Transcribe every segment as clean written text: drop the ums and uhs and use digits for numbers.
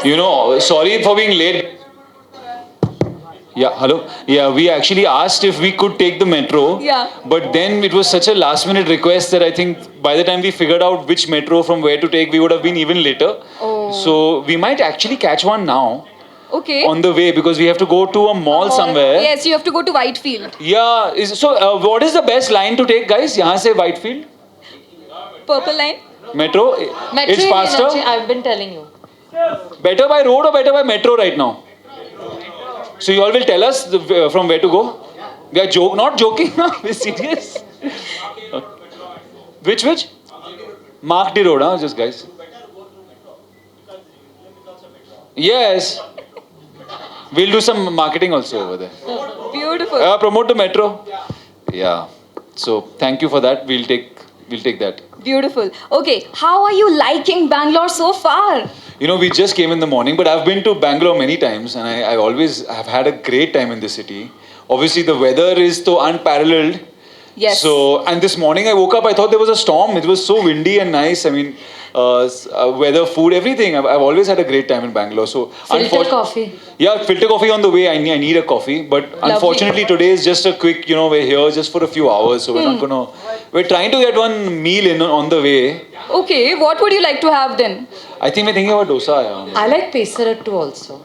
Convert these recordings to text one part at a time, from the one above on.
You know, sorry for being late. Yeah, hello. Yeah, we actually asked if we could take the metro. Yeah. But then it was such a last minute request that I think by the time we figured out which metro from where to take, we would have been even later. Oh. So we might actually catch one now Okay. on the way because we have to go to a mall somewhere. Yes, you have to go to Whitefield. Yeah. What is the best line to take, guys? यहाँ से Whitefield Purple line. metro. Metro It's is faster. I've been telling you. Better by road or better by metro right now? So you all will tell us from where to go? We are not joking, we're serious. Which? Mark the road, huh? Just guys. Yes. We'll do some marketing also over there. Beautiful. Promote the metro. Yeah. So thank you for that. We'll take that. Beautiful. Okay, how are you liking Bangalore so far? You know, we just came in the morning, but I've been to Bangalore many times and I always have had a great time in the city. Obviously, the weather is so unparalleled. Yes. So, and this morning I woke up, I thought there was a storm. It was so windy and nice. I mean, weather, food, everything. I've always had a great time in Bangalore. So, Filter coffee. Yeah, filter coffee on the way. I need a coffee. But unfortunately, today is just a quick, we're here just for a few hours. So, we're trying to get one meal in on the way. Okay, what would you like to have then? I think we're thinking about dosa. Yeah. I like pesarattu also.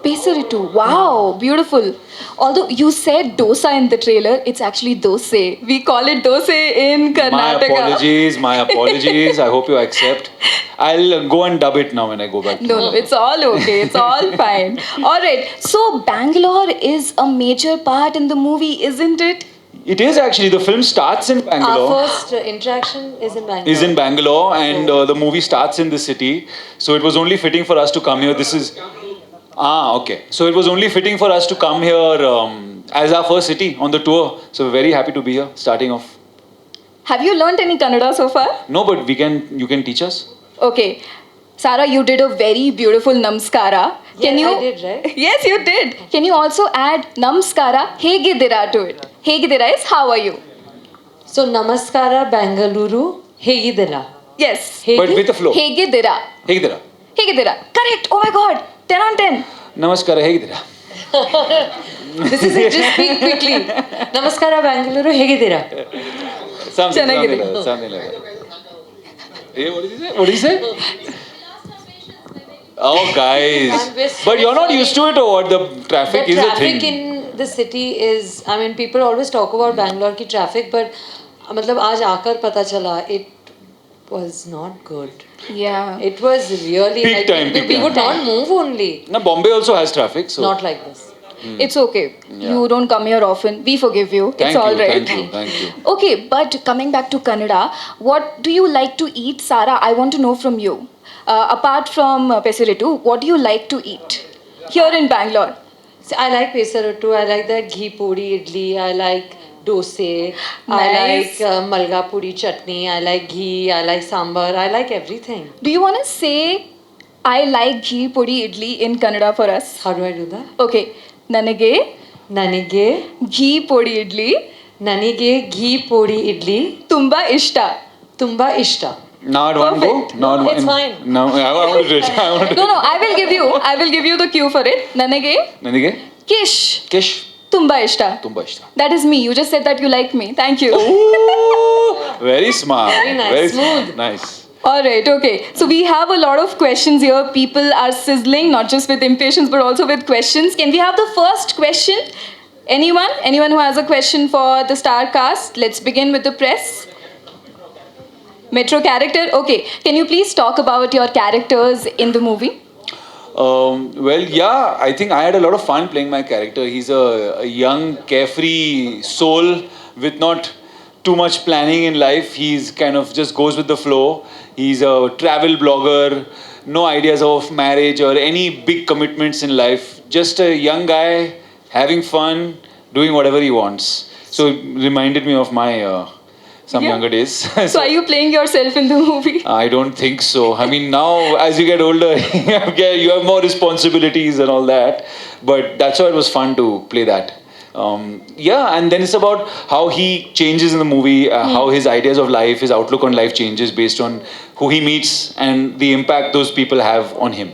Pesarittu. Wow, beautiful. Although you said dosa in the trailer, it's actually dose. We call it dose in Karnataka. My apologies. I hope you accept. I'll go and dub it now when I go back. No, it's all okay. It's all fine. All right. So Bangalore is a major part in the movie, isn't it? It is actually. The film starts in Bangalore. Our first interaction is in Bangalore. Is in Bangalore, and the movie starts in the city. So it was only fitting for us to come here. Okay. So it was only fitting for us to come here as our first city on the tour. So we're very happy to be here, starting off. Have you learnt any Kannada so far? No, but you can teach us. Okay. Sarah, you did a very beautiful namaskara. I did, right? Yes, you did. Can you also add namaskara, hegidira to it? Hegidira is how are you? So, Namaskara Bangalore, Hegidela. Yes. But with the flow. Hegidira. Hegidira. Hegidira. Correct. Oh my god. 10 on 10. Namaskara, hegidira. This is it, just speak quickly. Namaskara Bangalore, Hegidira. Something Chennagiri. like that. Hey, what did he say? Oh, guys. But you're not used to it or what? The traffic is a thing. Traffic in the city is, I mean, people always talk about Bangalore ki traffic, but मतलब आज आकर पता चला, it was not good. Yeah. It was really Peak time. We would not move only. Now, Bombay also has traffic. So. Not like this. It's okay. Yeah. You don't come here often. We forgive you. It's all right. Thank you. Okay, but coming back to Kannada, what do you like to eat, Sarah? I want to know from you. Apart from Pesarittu, what do you like to eat here in Bangalore? So I like pesarattu. I like that ghee puri idli. I like dosa. Nice. I like malga puri chutney. I like ghee. I like sambar. I like everything. Do you want to say, I like ghee puri idli in Kannada for us? How do I do that? Okay. ನನಗೆ ghee podi idli ನನಗೆ ghee puri idli ತುಂಬಾ ಇಷ್ಟ. ತುಂಬಾ ಇಷ್ಟ. Now I don't want to go. No, it's fine. No, I want to do it. No, I will give you the cue for it. ನನಗೆ kish ತುಂಬಾ ಇಷ್ಟ. That is me. You just said that you like me. Thank you. Ooh, very smart. Very nice. Smooth. Nice. All right, okay. So we have a lot of questions here. People are sizzling, not just with impatience, but also with questions. Can we have the first question? Anyone? Anyone who has a question for the star cast? Let's begin with the press. Metro character. Okay. Can you please talk about your characters in the movie? Well, yeah, I think I had a lot of fun playing my character. He's a young, carefree soul with not too much planning in life. He's kind of just goes with the flow. He's a travel blogger, no ideas of marriage or any big commitments in life. Just a young guy having fun, doing whatever he wants. So it reminded me of my younger days. So are you playing yourself in the movie? I don't think so. I mean, now as you get older, you have more responsibilities and all that. But that's why it was fun to play that. And then it's about how he changes in the movie, how his ideas of life, his outlook on life changes based on who he meets and the impact those people have on him.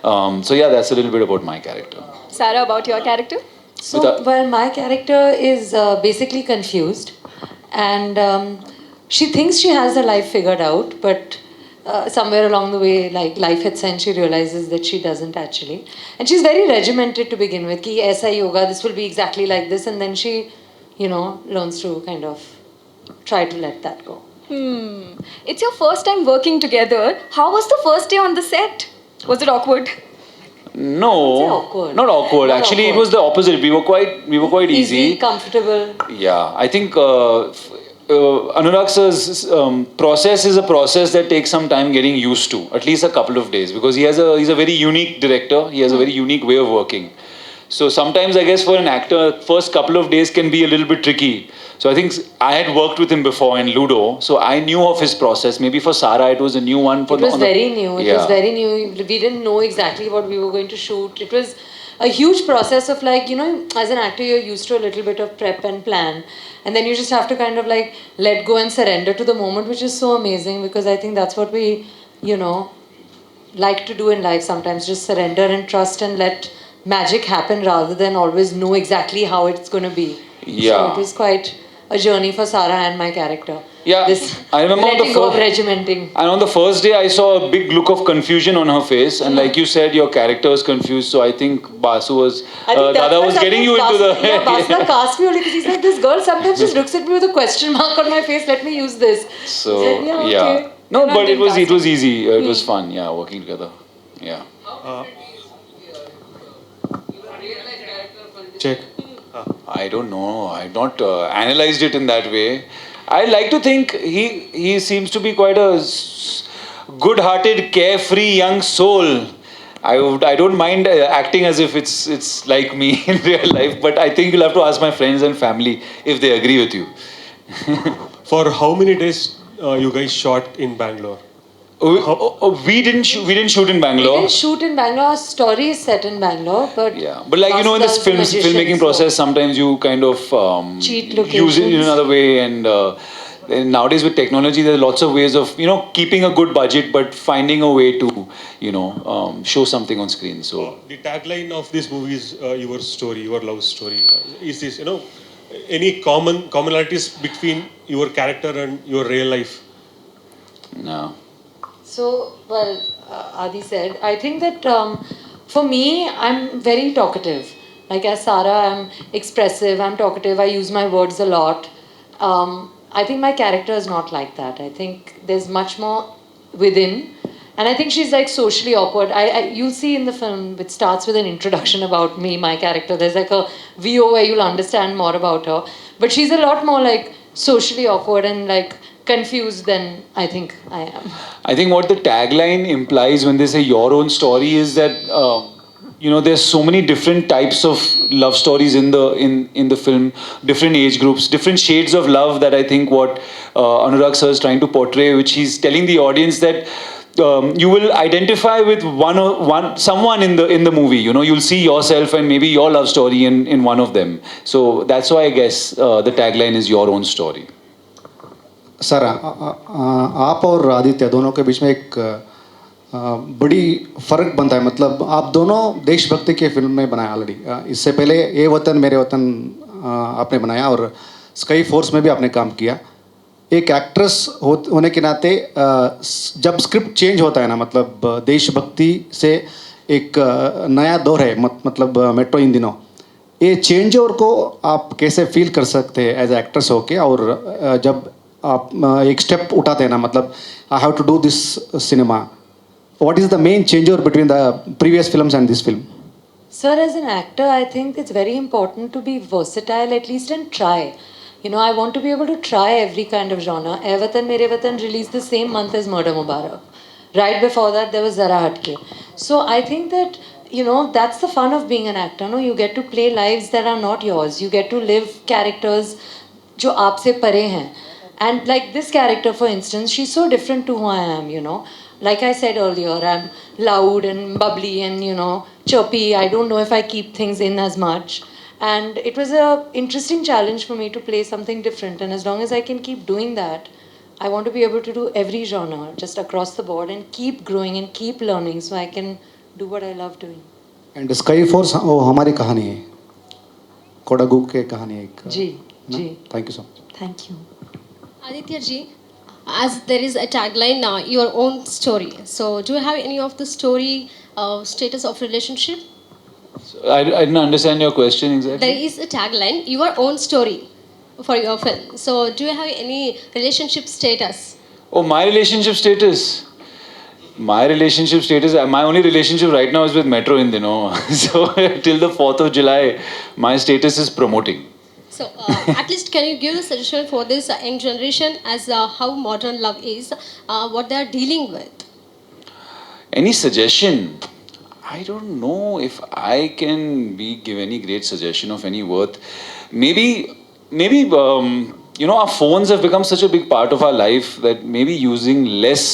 So yeah, that's a little bit about my character. Sarah, about your character? So, With a- well, my character is basically confused, and she thinks she has her life figured out, but somewhere along the way, like life hits her and she realizes that she doesn't actually. And she's very regimented to begin with. Ki aisa hi hoga, this will be exactly like this, and then she, learns to kind of try to let that go. It's your first time working together. How was the first day on the set? Was it awkward? No, say awkward. not awkward. Not Actually, awkward. it was the opposite. We were quite easy. Comfortable. Yeah, I think Anurag sir's process is a process that takes some time getting used to, at least a couple of days, because he's a very unique director. He has a very unique way of working. So sometimes I guess for an actor, first couple of days can be a little bit tricky. So I think I had worked with him before in Ludo, so I knew of his process. Maybe for Sarah, it was a new one. It was very new. It Yeah. was very new. We didn't know exactly what we were going to shoot. It was a huge process of like, as an actor, you're used to a little bit of prep and plan. And then you just have to kind of like let go and surrender to the moment, which is so amazing because I think that's what we, like to do in life sometimes. Just surrender and trust and let magic happen rather than always know exactly how it's going to be. Yeah. So it was quite a journey for Sarah and my character. Yeah, This I remember on the letting go of first- regimenting. And on the first day, I saw a big look of confusion on her face, and like you said, your character was confused. So I think Basu was, I think that's Dada why was sometimes getting you into the. Yeah, Basna cast me only because he's like, this girl sometimes just looks at me with a question mark on my face, let me use this. So I said, yeah, okay. no, Not but it was casting. easy. It was fun. Yeah, working together. Yeah. Check. I don't know. I've not analyzed it in that way. I like to think he seems to be quite a good-hearted, carefree young soul. I don't mind acting as if it's like me in real life, but I think you'll have to ask my friends and family if they agree with you. For how many days you guys shot in Bangalore? We didn't shoot in We Bangalore. didn't shoot in Bangalore. Our story is set in Bangalore, but Yeah, but like in Basna this is the magician, filmmaking so- process, sometimes you kind of Cheat use it in locations. another way, and nowadays with technology, there are lots of ways of keeping a good budget, but finding a way to show something on screen. So The tagline of this movie is your story, your love story. Is this any commonalities between your character and your real life? no. So, well, Adi said, I think that for me, I'm very talkative. Like as Sarah, I'm expressive, I'm talkative, I use my words a lot. I think my character is not like that. I think there's much more within. And I think she's like socially awkward. You'll see in the film, it starts with an introduction about me, my character. There's like a VO where you'll understand more about her. But she's a lot more like socially awkward and like confused than I think I am. I think what the tagline implies when they say your own story is that there's so many different types of love stories in the film, different age groups, different shades of love that I think what Anurag sir is trying to portray, which he's telling the audience that you will identify with someone in the movie. You'll see yourself and maybe your love story in one of them. So that's why I guess the tagline is your own story. Sir आप और आदित्य दोनों के बीच में एक बड़ी फ़र्क बनता है, मतलब आप दोनों देशभक्ति के फिल्म में बनाए ऑलरेडी। इससे पहले ये वतन मेरे वतन आपने बनाया और स्काई फोर्स में भी आपने काम किया। एक एक्ट्रेस होने के नाते जब स्क्रिप्ट चेंज होता है ना, मतलब देशभक्ति से एक नया दौर है, मतलब मेट्रो इन दिनों, ये चेंज ओवर को आप कैसे फील कर सकते हैं एज एक्ट्रेस होके, और जब आप एक स्टेप उठाते हैं ना, मतलब I have to do this cinema, what is the main change over between the previous films and this film? Sir, as an actor, I think it's very important to be versatile at least and try. I want to be able to try every kind of genre. Ae Watan Mere Watan released the same month as Murder Mubarak. Right before that, there was Zara Hatke. So I think that, that's the fun of being an actor. No, you get to play lives that are not yours. You get to live characters jo aapse pare hain. And like this character, for instance, she's so different to who I am, Like I said earlier, I'm loud and bubbly and, chirpy. I don't know if I keep things in as much. And it was an interesting challenge for me to play something different. And as long as I can keep doing that, I want to be able to do every genre just across the board and keep growing and keep learning so I can do what I love doing. And sky force वो हमारी कहानी है, कोडागू के कहानी है एक. जी, जी. Thank you so much. Thank you. Aditya ji, as there is a tagline now, your own story. So, do you have any of the story status of relationship? I didn't understand your question exactly. There is a tagline, your own story for your film. So, do you have any relationship status? Oh, my relationship status. My relationship status. My only relationship right now is with Metro in dino. So till the 4th of July, my status is promoting. So, at least can you give a suggestion for this young generation as how modern love is, what they are dealing with? Any suggestion? I don't know if I can give any great suggestion of any worth. Maybe our phones have become such a big part of our life that maybe using less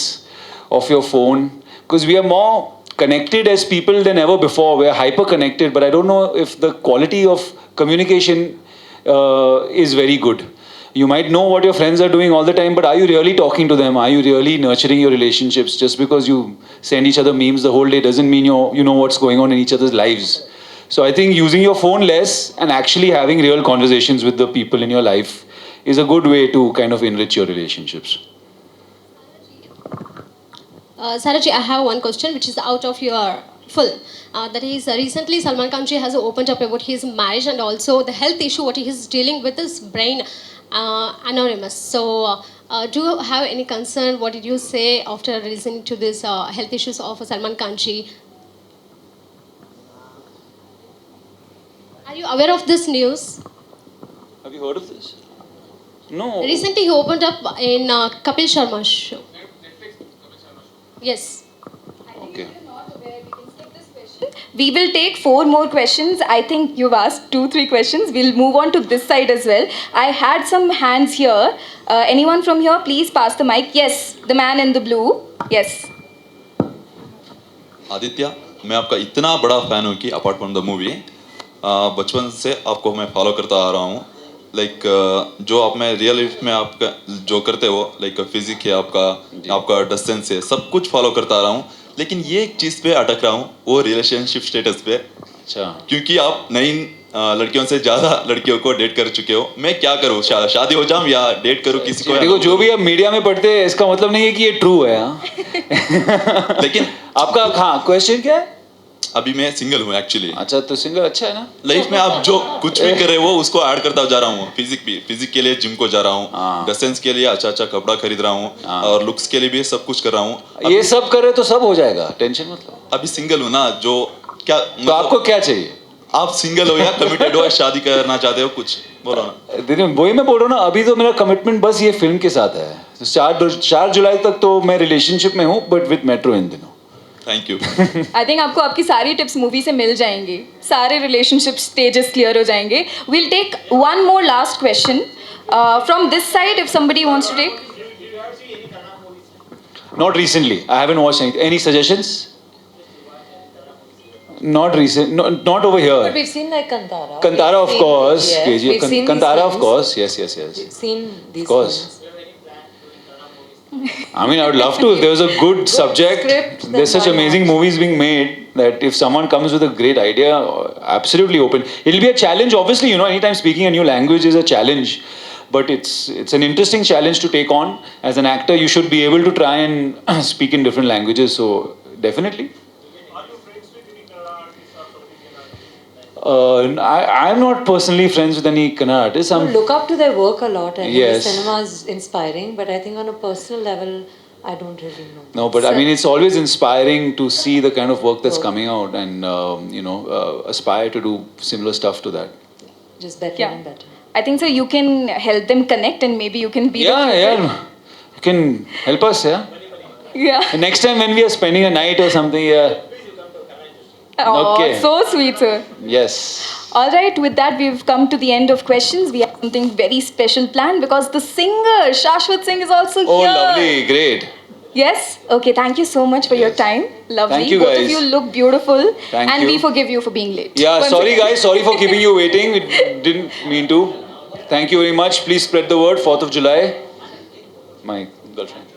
of your phone, because we are more connected as people than ever before. We are hyper connected, but I don't know if the quality of communication is very good. You might know what your friends are doing all the time, but are you really talking to them? Are you really nurturing your relationships? Just because you send each other memes the whole day doesn't mean you know what's going on in each other's lives. So I think using your phone less and actually having real conversations with the people in your life is a good way to kind of enrich your relationships. Saraji, I have one question which is out of your film. That is, recently Salman Khan ji has opened up about his marriage and also the health issue what he is dealing with his brain anonymous. So, do you have any concern? What did you say after listening to this health issues of Salman Khan ji? Are you aware of this news? Have you heard of this? No. Recently, he opened up in Kapil Sharma's show. Yes. Okay. We will take 4 more questions. I think you've asked 2-3 questions. We'll move on to this side as well. I had some hands here. Anyone from here, please pass the mic. Yes, the man in the blue. Yes. Aditya, मैं आपका इतना बड़ा fan हूँ कि apart from the movie बचपन से आपको मैं फॉलो करता आ रहा हूँ. लाइक जो आप में रियल लाइफ में आपका जो करते हो, लाइक फिजिक है आपका डिस्टेंस है, सब कुछ फॉलो करता आ रहा हूँ. लेकिन ये एक चीज़ पे अटक रहा हूँ, वो रिलेशनशिप स्टेटस पे. अच्छा. क्योंकि आप नई लड़कियों से ज़्यादा लड़कियों को डेट कर चुके हो. मैं क्या करूँ, शादी हो जाऊँ या डेट करूँ किसी को? देखो, जो भी आप मीडिया में पढ़ते हैं इसका मतलब नहीं है कि ये ट्रू है. हाँ. लेकिन आपका क्वेश्चन क्या है? अभी मैं सिंगल हूँ एक्चुअली. अच्छा, तो सिंगल अच्छा है ना. लाइफ में आप जो कुछ भी कर रहे हो उसको ऐड करता जा रहा हूँ. फिजिक के लिए जिम को जा रहा हूँ, डिस्टेंस के लिए अच्छा कपड़ा खरीद रहा हूँ, और लुक्स के लिए भी सब कुछ कर रहा हूँ. ये सब करे तो सब हो जाएगा, टेंशन मत लो. अभी सिंगल हूँ ना, जो क्या तो आपको क्या चाहिए? आप सिंगल हो या कमिटेड हो, शादी करना चाहते हो, कुछ बोलो ना. दीदी, वही मैं बोल रहा हूँ ना, अभी तो मेरा कमिटमेंट बस ये फिल्म के साथ है. तो 4 जुलाई तक तो मैं रिलेशनशिप में हूँ, बट विद मेट्रो इन दिनों. Thank you. आई थिंक आपको आपकी सारी टिप्स मूवी से मिल जाएंगी. सारे रिलेशनशिप स्टेजेस क्लियर हो जाएंगे. Will take 1 more last question from this side if somebody wants to take. Not recently. I haven't watched any suggestions? Not recent. Not over here. But we've seen like Kantara. Kantara, of course. Yes. KGF. We've seen Kantara, these of films. course. Yes. We've seen these Of course. films. I mean, I would love to. If there was a good subject, script, then there's such why amazing not? movies being made that if someone comes with a great idea, absolutely open. It'll be a challenge. Obviously, anytime speaking a new language is a challenge. But it's an interesting challenge to take on. As an actor, you should be able to try and speak in different languages. So, definitely. I'm not personally friends with any Kannada artists. You look up to their work a lot, and Yes. the cinema is inspiring. But I think on a personal level, I don't really know. No, but I So- mean, it's always inspiring to see the kind of work that's coming out and, aspire to do similar stuff to that. Just better Yeah. and better. I think so you can help them connect and maybe you can be Yeah. You can help us, yeah? Yeah. And next time when we are spending a night or something, yeah. Oh, Okay. so sweet, sir. Yes. All right, with that, we've come to the end of questions. We have something very special planned because the singer, Shashwat Singh, is also Oh, here. lovely. Great. Yes? Okay, thank you so much for your time. Lovely. Thank you, Both guys. of you look beautiful. Thank and you. we forgive you for being late. Yeah, Once sorry again. guys. Sorry for keeping you waiting. We didn't mean to. Thank you very much. Please spread the word. 4th of July. My girlfriend.